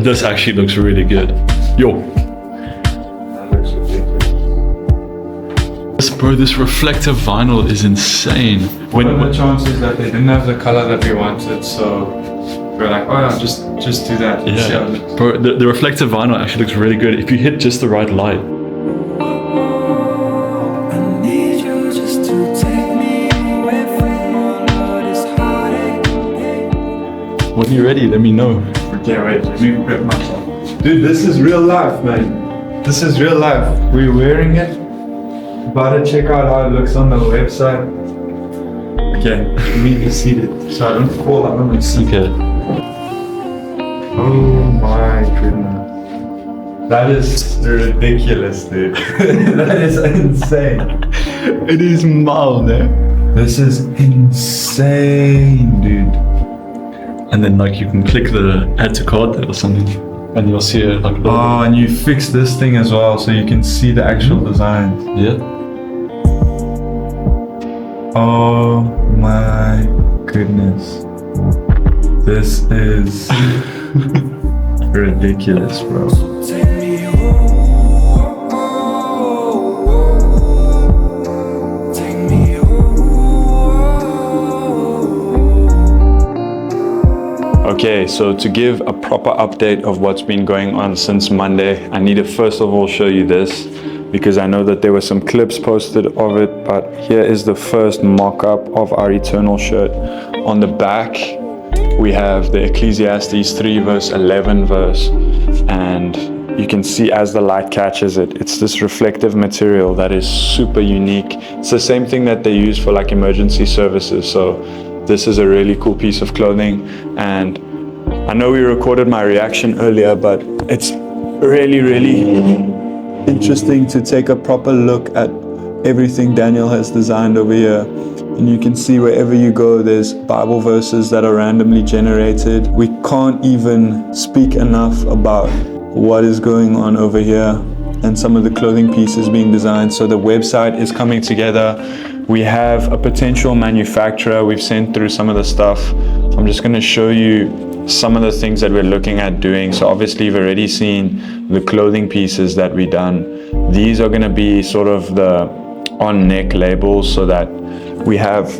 This actually looks really good. Yo. That looks ridiculous. Bro, this reflective vinyl is insane. What are the chances that they didn't have the color that we wanted, so we're like, oh yeah, just do that. Yeah. Bro, the reflective vinyl actually looks really good if you hit just the right light. When you're ready, let me know. Okay, wait, let me prep myself. Dude, this is real life, man. This is real life. We're wearing it. About to check out how it looks on the website. Okay, let me just see it so I don't fall out on my seat. Okay. Oh my goodness. That is ridiculous, dude. That is insane. It is mild, eh? This is insane, dude. And then like you can click the add to cart or something and you'll see it like oh, and you fix this thing as well so you can see the actual designs. Yeah. Oh my goodness. This is ridiculous, bro. Okay, so to give a proper update of what's been going on since Monday, I need to first of all show you this because I know that there were some clips posted of it, but here is the first mock-up of our Eternal shirt. On the back, we have the Ecclesiastes 3 verse 11 verse, and you can see as the light catches it, it's this reflective material that is super unique. It's the same thing that they use for like emergency services, so this is a really cool piece of clothing. And I know we recorded my reaction earlier, but it's really, really interesting to take a proper look at everything Daniel has designed over here. And you can see wherever you go, there's Bible verses that are randomly generated. We can't even speak enough about what is going on over here and some of the clothing pieces being designed. So the website is coming together. We have a potential manufacturer. We've sent through some of the stuff. I'm just going to show you some of the things that we're looking at doing. So obviously you've already seen the clothing pieces that we've done. These are going to be sort of the on neck labels, so that we have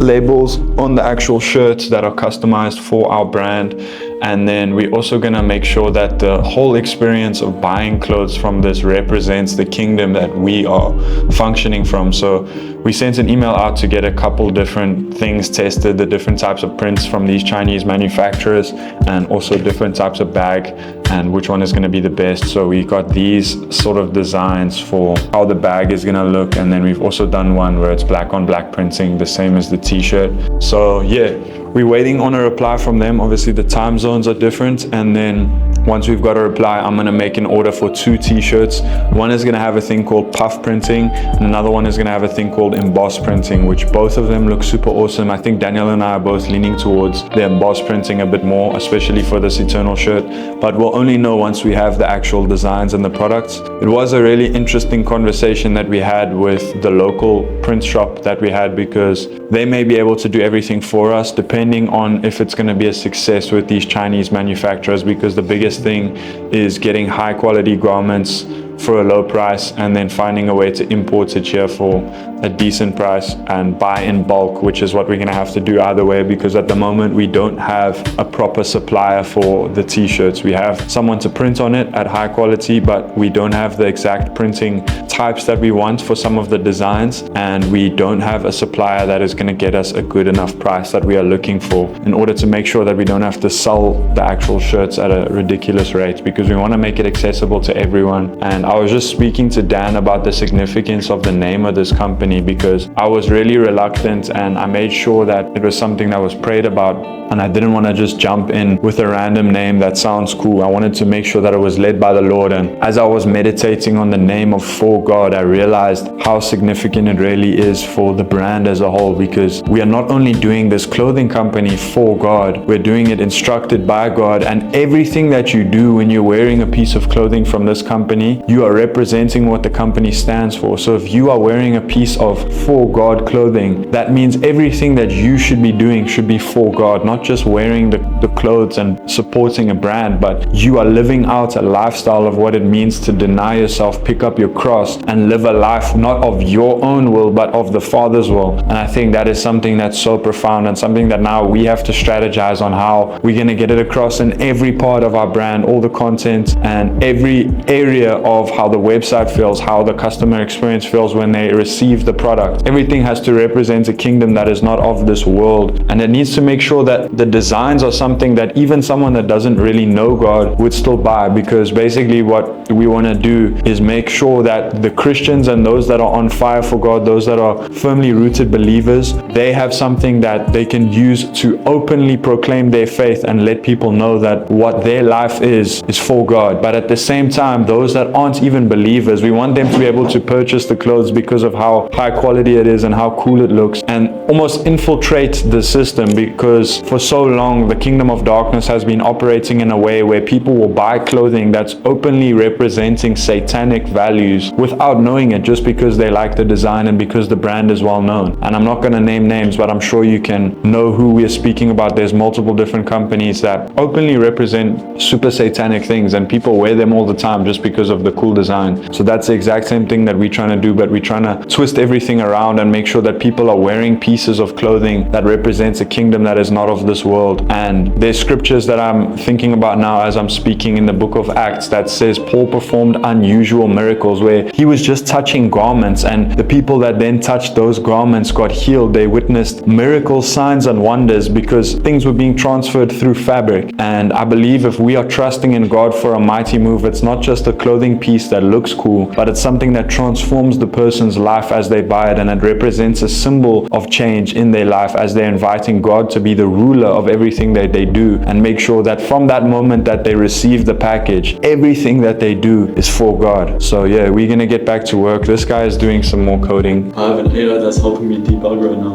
labels on the actual shirts that are customized for our brand. And then we're also going to make sure that the whole experience of buying clothes from this represents the kingdom that we are functioning from. So we sent an email out to get a couple different things tested, the different types of prints from these Chinese manufacturers, and also different types of bag and which one is going to be the best. So we got these sort of designs for how the bag is going to look. And then we've also done one where it's black on black printing, the same as the t-shirt. So yeah, we're waiting on a reply from them. Obviously the time zones are different, and then once we've got a reply, I'm gonna make an order for 2 t-shirts. One is gonna have a thing called puff printing, and another one is gonna have a thing called emboss printing, which both of them look super awesome. I think Daniel and I are both leaning towards the emboss printing a bit more, especially for this Eternal shirt, but we'll only know once we have the actual designs and the products. It was a really interesting conversation that we had with the local print shop that we had, because they may be able to do everything for us depending on if it's going to be a success with these Chinese manufacturers, because the biggest thing is getting high quality garments for a low price and then finding a way to import it here for a decent price and buy in bulk, which is what we're going to have to do either way, because at the moment we don't have a proper supplier for the t-shirts. We have someone to print on it at high quality, but we don't have the exact printing types that we want for some of the designs, and we don't have a supplier that is going to get us a good enough price that we are looking for, in order to make sure that we don't have to sell the actual shirts at a ridiculous rate, because we want to make it accessible to everyone. And I was just speaking to Dan about the significance of the name of this company, because I was really reluctant, and I made sure that it was something that was prayed about, and I didn't want to just jump in with a random name that sounds cool. I wanted to make sure that it was led by the Lord. And as I was meditating on the name of For God, I realized how significant it really is for the brand as a whole, because we are not only doing this clothing company for God, we're doing it instructed by God. And everything that you do when you're wearing a piece of clothing from this company, you are representing what the company stands for. So if you are wearing a piece of for God clothing, that means everything that you should be doing should be for God, not just wearing the clothes and supporting a brand, but you are living out a lifestyle of what it means to deny yourself, pick up your cross, and live a life not of your own will, but of the Father's will. And I think that is something that's so profound, and something that now we have to strategize on how we're going to get it across in every part of our brand, all the content and every area of how the website feels, how the customer experience feels when they receive the product. Everything has to represent a kingdom that is not of this world, and it needs to make sure that the designs are something that even someone that doesn't really know God would still buy, because basically what we want to do is make sure that the Christians and those that are on fire for God, those that are firmly rooted believers, they have something that they can use to openly proclaim their faith and let people know that what their life is for God. But at the same time, those that aren't even believers, we want them to be able to purchase the clothes because of how high quality it is and how cool it looks, and almost infiltrate the system, because for so long the kingdom of darkness has been operating in a way where people will buy clothing that's openly representing satanic values without knowing it, just because they like the design and because the brand is well known. And I'm not going to name names, but I'm sure you can know who we are speaking about. There's multiple different companies that openly represent super satanic things, and people wear them all the time just because of the cool design. So that's the exact same thing that we're trying to do, but we're trying to twist everything around and make sure that people are wearing pieces of clothing that represents a kingdom that is not of this world. And there's scriptures that I'm thinking about now as I'm speaking in the book of Acts that says Paul performed unusual miracles where he was just touching garments, and the people that then touched those garments got healed. They witnessed miracles, signs and wonders, because things were being transferred through fabric. And I believe if we are trusting in God for a mighty move, it's not just a clothing piece that looks cool, but it's something that transforms the person's life as they buy it, and it represents a symbol of change in their life as they're inviting God to be the ruler of everything that they do, and make sure that from that moment that they receive the package, everything that they do is for God. So yeah, we're gonna get back to work. This guy is doing some more coding. I have an AI that's helping me debug right now.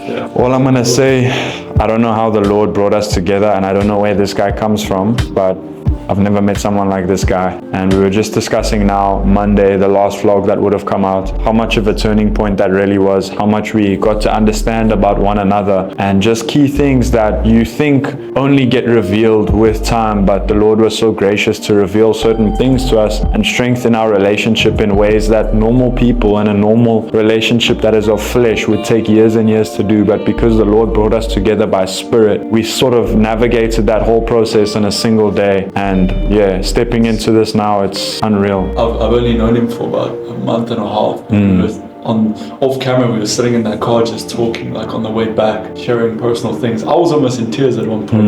Yeah. All I'm gonna say, I don't know how the Lord brought us together, and I don't know where this guy comes from, but I've never met someone like this guy. And we were just discussing now, Monday, the last vlog that would have come out, how much of a turning point that really was, how much we got to understand about one another, and just key things that you think only get revealed with time, but the Lord was so gracious to reveal certain things to us and strengthen our relationship in ways that normal people in a normal relationship that is of flesh would take years and years to do. But because the Lord brought us together by Spirit, we sort of navigated that whole process in a single day. And yeah, stepping into this now, it's unreal. I've only known him for about a month and a half. Off camera, we were sitting in that car just talking, like on the way back, sharing personal things. I was almost in tears at one point.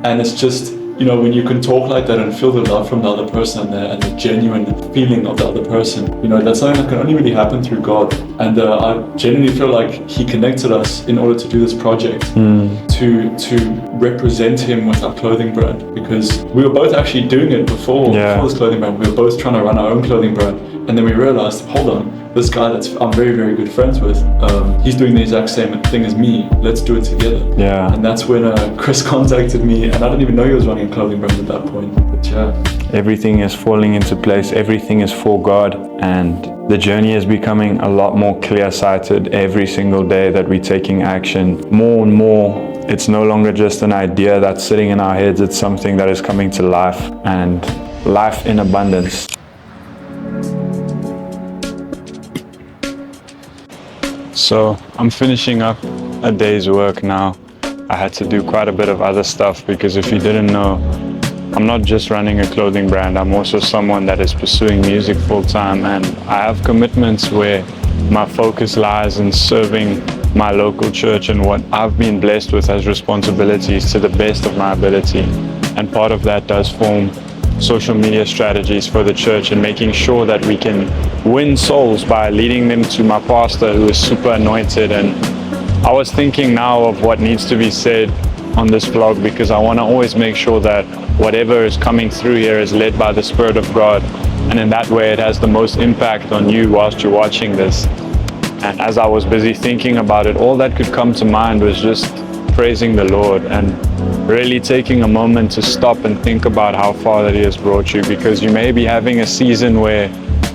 And it's just, you know, when you can talk like that and feel the love from the other person and the genuine feeling of the other person, you know, that's something that can only really happen through God. And I genuinely feel like He connected us in order to do this project, to represent Him with our clothing brand, because we were both actually doing it before this clothing brand. We were both trying to run our own clothing brand, and then we realized, hold on, this guy that I'm very, very good friends with, he's doing the exact same thing as me. Let's do it together. Yeah. And that's when Chris contacted me, and I didn't even know he was running a clothing brand at that point. But yeah. Everything is falling into place. Everything is for God, and the journey is becoming a lot more clear-sighted every single day that we're taking action. More and more, it's no longer just an idea that's sitting in our heads. It's something that is coming to life, and life in abundance. So I'm finishing up a day's work now. I had to do quite a bit of other stuff, because if you didn't know, I'm not just running a clothing brand. I'm also someone that is pursuing music full time, and I have commitments where my focus lies in serving my local church and what I've been blessed with as responsibilities to the best of my ability. And part of that does form social media strategies for the church and making sure that we can win souls by leading them to my pastor, who is super anointed. And I was thinking now of what needs to be said on this vlog, because I want to always make sure that whatever is coming through here is led by the Spirit of God, and in that way it has the most impact on you whilst you're watching this. And as I was busy thinking about it, all that could come to mind was just praising the Lord. And really taking a moment to stop and think about how far that He has brought you, because you may be having a season where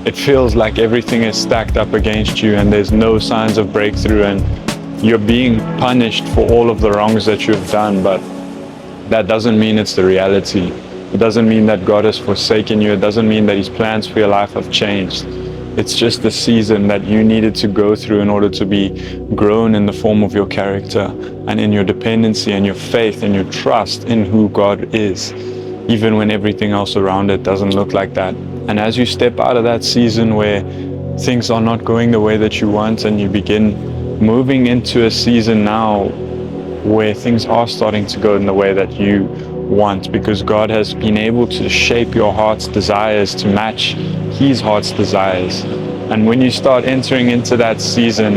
it feels like everything is stacked up against you and there's no signs of breakthrough and you're being punished for all of the wrongs that you've done, but that doesn't mean it's the reality. It doesn't mean that God has forsaken you. It doesn't mean that His plans for your life have changed. It's just the season that you needed to go through in order to be grown in the form of your character and in your dependency and your faith and your trust in who God is, even when everything else around it doesn't look like that. And as you step out of that season where things are not going the way that you want, and you begin moving into a season now where things are starting to go in the way that you want, because God has been able to shape your heart's desires to match His heart's desires. And when you start entering into that season,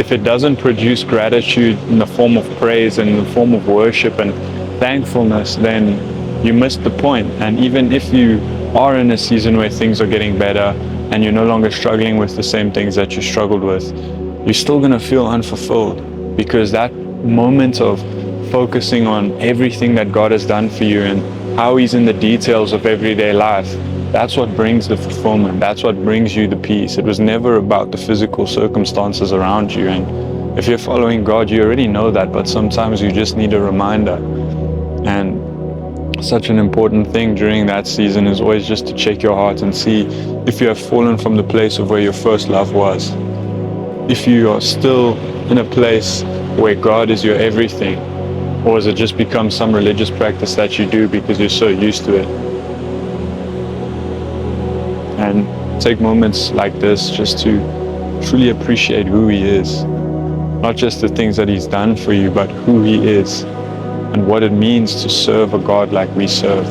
if it doesn't produce gratitude in the form of praise and in the form of worship and thankfulness, then you missed the point. And even if you are in a season where things are getting better and you're no longer struggling with the same things that you struggled with, you're still going to feel unfulfilled, because that moment of focusing on everything that God has done for you and how He's in the details of everyday life, that's what brings the fulfillment. That's what brings you the peace. It was never about the physical circumstances around you. And if you're following God, you already know that, but sometimes you just need a reminder. And such an important thing during that season is always just to check your heart and see if you have fallen from the place of where your first love was. If you are still in a place where God is your everything, or has it just become some religious practice that you do because you're so used to it? And take moments like this just to truly appreciate who He is. Not just the things that He's done for you, but who He is and what it means to serve a God like we serve.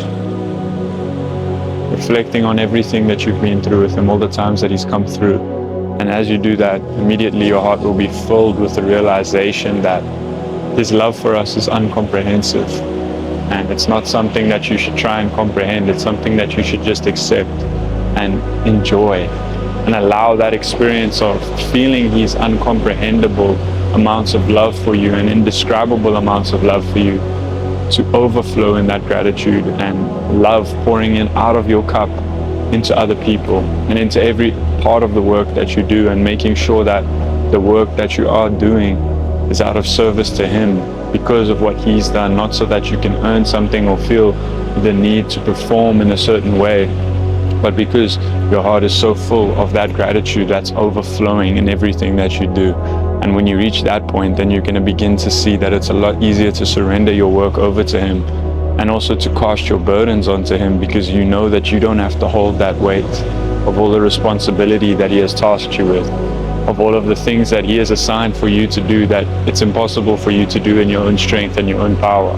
Reflecting on everything that you've been through with Him, all the times that He's come through. And as you do that, immediately your heart will be filled with the realization that His love for us is incomprehensive. And it's not something that you should try and comprehend. It's something that you should just accept and enjoy, and allow that experience of feeling His uncomprehendable amounts of love for you and indescribable amounts of love for you to overflow in that gratitude and love pouring in out of your cup into other people and into every part of the work that you do, and making sure that the work that you are doing is out of service to Him because of what He's done, not so that you can earn something or feel the need to perform in a certain way, but because your heart is so full of that gratitude that's overflowing in everything that you do. And when you reach that point, then you're going to begin to see that it's a lot easier to surrender your work over to Him, and also to cast your burdens onto Him, because you know that you don't have to hold that weight of all the responsibility that He has tasked you with, of all of the things that He has assigned for you to do that it's impossible for you to do in your own strength and your own power.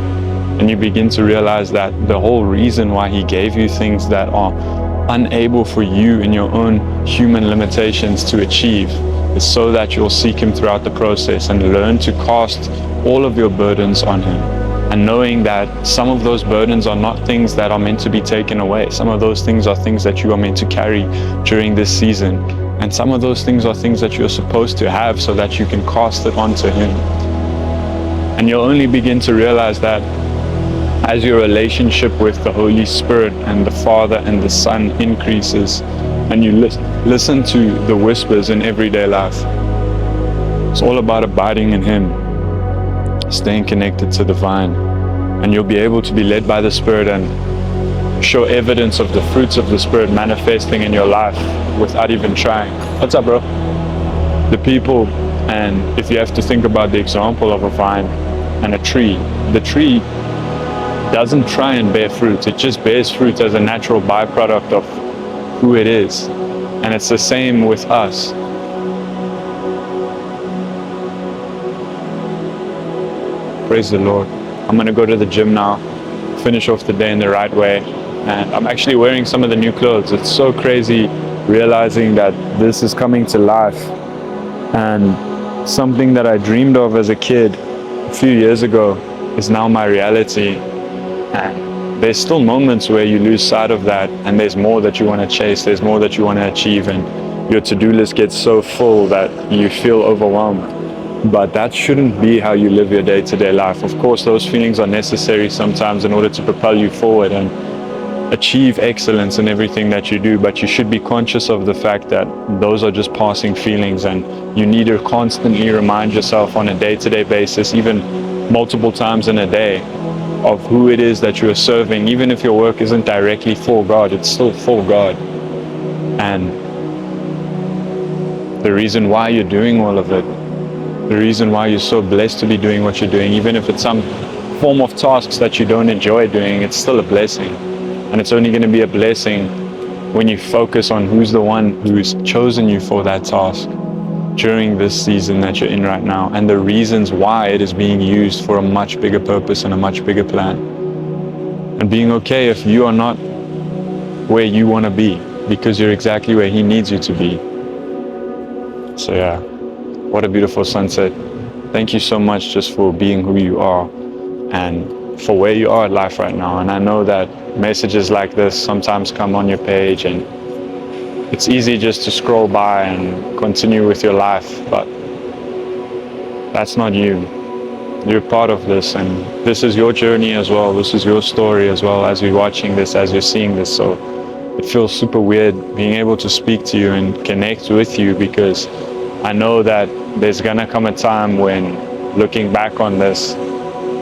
And you begin to realize that the whole reason why He gave you things that are unable for you in your own human limitations to achieve is so that you'll seek Him throughout the process and learn to cast all of your burdens on Him. And knowing that some of those burdens are not things that are meant to be taken away. Some of those things are things that you are meant to carry during this season. And some of those things are things that you're supposed to have so that you can cast it onto Him. And you'll only begin to realize that as your relationship with the Holy Spirit and the Father and the Son increases, and you listen to the whispers in everyday life. It's all about abiding in Him, staying connected to the vine, and you'll be able to be led by the Spirit and show evidence of the fruits of the Spirit manifesting in your life without even trying. What's up, bro? The people, and if you have to think about the example of a vine and a tree, the tree doesn't try and bear fruit. It just bears fruit as a natural byproduct of who it is. And it's the same with us. Praise the Lord. I'm going to go to the gym now, finish off the day in the right way. And I'm actually wearing some of the new clothes. It's so crazy realizing that this is coming to life. And something that I dreamed of as a kid a few years ago is now my reality. And there's still moments where you lose sight of that, and there's more that you want to chase, there's more that you want to achieve, and your to-do list gets so full that you feel overwhelmed. But that shouldn't be how you live your day-to-day life. Of course, those feelings are necessary sometimes in order to propel you forward and achieve excellence in everything that you do, but you should be conscious of the fact that those are just passing feelings, and you need to constantly remind yourself on a day-to-day basis, even multiple times in a day, of who it is that you are serving. Even if your work isn't directly for God, it's still for God. And the reason why you're doing all of it, the reason why you're so blessed to be doing what you're doing, even if it's some form of tasks that you don't enjoy doing, it's still a blessing. And it's only going to be a blessing when you focus on who's the one who's chosen you for that task during this season that you're in right now, and the reasons why it is being used for a much bigger purpose and a much bigger plan. And being okay if you are not where you want to be, because you're exactly where He needs you to be. So yeah, what a beautiful sunset. Thank you so much just for being who you are and for where you are in life right now. And I know that messages like this sometimes come on your page and it's easy just to scroll by and continue with your life, but that's not you. You're part of this, and this is your journey as well. This is your story as well, as you're watching this, as you're seeing this. So it feels super weird being able to speak to you and connect with you, because I know that there's gonna come a time when, looking back on this,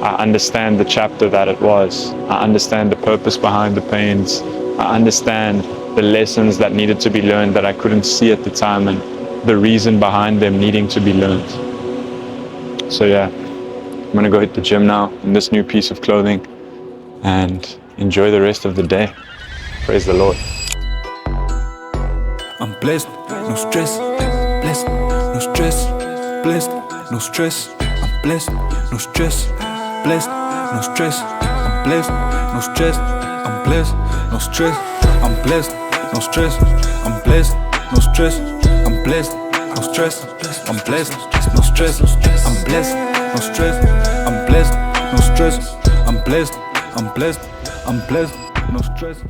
I understand the chapter that it was. I understand the purpose behind the pains. I understand the lessons that needed to be learned that I couldn't see at the time, and the reason behind them needing to be learned. So yeah, I'm gonna go hit the gym now in this new piece of clothing and enjoy the rest of the day. Praise the Lord. I'm blessed, no stress, blessed, no stress, blessed, no stress, I'm blessed, no stress, blessed, no stress, I'm blessed, no stress, I'm blessed, no stress, I'm blessed, no stress, I'm blessed, no stress, I'm blessed, no stress, I'm blessed, no stress, I'm blessed, no stress, I'm blessed, no stress, I'm blessed, I'm blessed, I'm blessed, no stress.